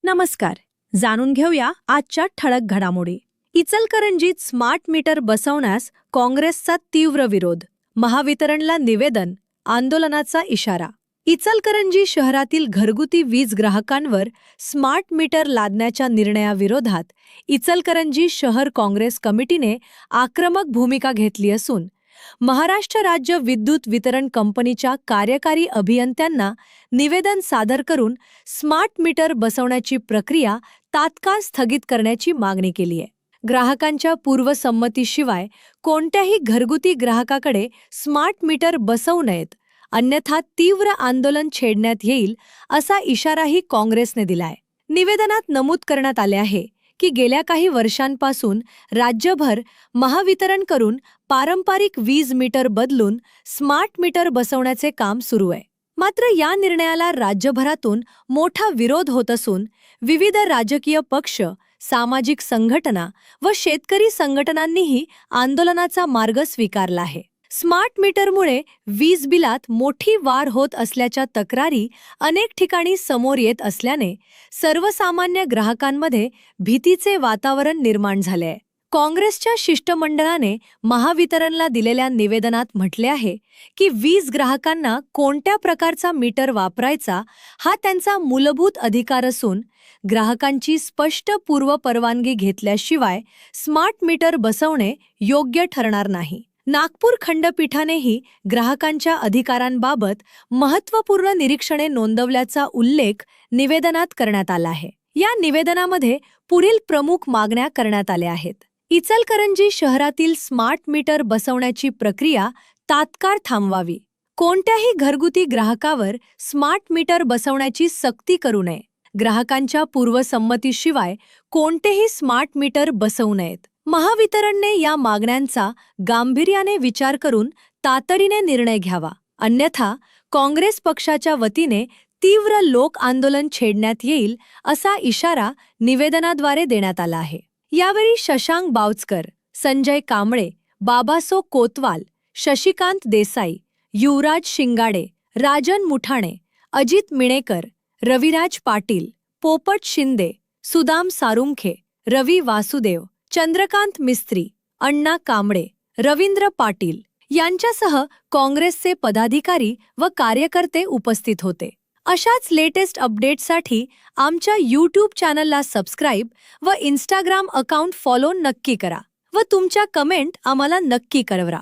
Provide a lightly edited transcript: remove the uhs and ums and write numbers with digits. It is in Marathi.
नमस्कार. जाणून घेऊया आजच्या ठळक घडामोडी. इचलकरंजीत स्मार्ट मीटर बसवण्यास काँग्रेसचा तीव्र विरोध. महावितरणला निवेदन, आंदोलनाचा इशारा. इचलकरंजी शहरातील घरगुती वीज ग्राहकांवर स्मार्ट मीटर लादण्याच्या निर्णयाविरोधात इचलकरंजी शहर काँग्रेस कमिटीने आक्रमक भूमिका घेतली असून महाराष्ट्र राज्य विद्युत वितरण कंपनीच्या कार्यकारी अभियंत्यांना निवेदन सादर करून स्मार्ट मीटर बसवण्याची प्रक्रिया तात्काळ स्थगित करण्याची मागणी केली आहे. ग्राहकांच्या पूर्वसंमतीशिवाय कोणत्याही घरगुती ग्राहकाकडे स्मार्ट मीटर बसवू नयेत, अन्यथा तीव्र आंदोलन छेडण्यात येईल असा इशाराही काँग्रेसने दिलाय. निवेदनात नमूद करण्यात आले आहे की गेल्या काही वर्षांपासून राज्यभर महावितरण करून पारंपरिक वीज मीटर बदलून स्मार्ट मीटर बसवण्याचे काम सुरू आहे. मात्र या निर्णयाला राज्यभरातून मोठा विरोध होत असून विविध राजकीय पक्ष, सामाजिक संघटना व शेतकरी संघटनांनीही आंदोलनाचा मार्ग स्वीकारला आहे. स्मार्ट मीटरमुळे वीज बिलात मोठी वाढ होत असल्याच्या तक्रारी अनेक ठिकाणी समोर येत असल्याने सर्वसामान्य ग्राहकांमध्ये भीतीचे वातावरण निर्माण झाले आहे. काँग्रेसच्या शिष्टमंडळाने महावितरणला दिलेल्या निवेदनात म्हटले आहे की वीज ग्राहकांना कोणत्या प्रकारचा मीटर वापरायचा हा त्यांचा मूलभूत अधिकार असून ग्राहकांची स्पष्ट पूर्वपरवानगी घेतल्याशिवाय स्मार्ट मीटर बसवणे योग्य ठरणार नाही. नागपूर खंडपीठानेही ग्राहकांच्या अधिकारांबाबत महत्त्वपूर्ण निरीक्षणे नोंदवल्याचा उल्लेख निवेदनात करण्यात आला आहे. या निवेदनामध्ये पुढील प्रमुख मागण्या करण्यात आल्या आहेत. इचलकरंजी शहरातील स्मार्ट मीटर बसवण्याची प्रक्रिया तात्काळ थांबवावी. कोणत्याही घरगुती ग्राहकावर स्मार्ट मीटर बसवण्याची सक्ती करू नये. ग्राहकांच्या पूर्वसंमतीशिवाय कोणतेही स्मार्ट मीटर बसवू नयेत. महावितरणने या मागण्यांचा गांभीर्याने विचार करून तातडीने निर्णय घ्यावा, अन्यथा काँग्रेस पक्षाच्या वतीने तीव्र लोक आंदोलन छेडण्यात येईल असा इशारा निवेदनाद्वारे देण्यात आला आहे. यावेळी शशांक बावचकर, संजय कांबळे, बाबासो कोतवाल, शशिकांत देसाई, युवराज शिंगाडे, राजन मुठाणे, अजित मिणेकर, रविराज पाटील, पोपट शिंदे, सुदाम सारुंखे, रवी वासुदेव, चंद्रकांत मिस्त्री, अण्णा कांबळे, रवींद्र पाटील यांच्यासह काँग्रेसचे पदाधिकारी व कार्यकर्ते उपस्थित होते. अशाच लेटेस्ट अपडेट्ससाठी आमच्या यूट्यूब चॅनलला सबस्क्राईब व इंस्टाग्राम अकाउंट फॉलो नक्की करा व तुमच्या कमेंट आम्हाला नक्की कळवा.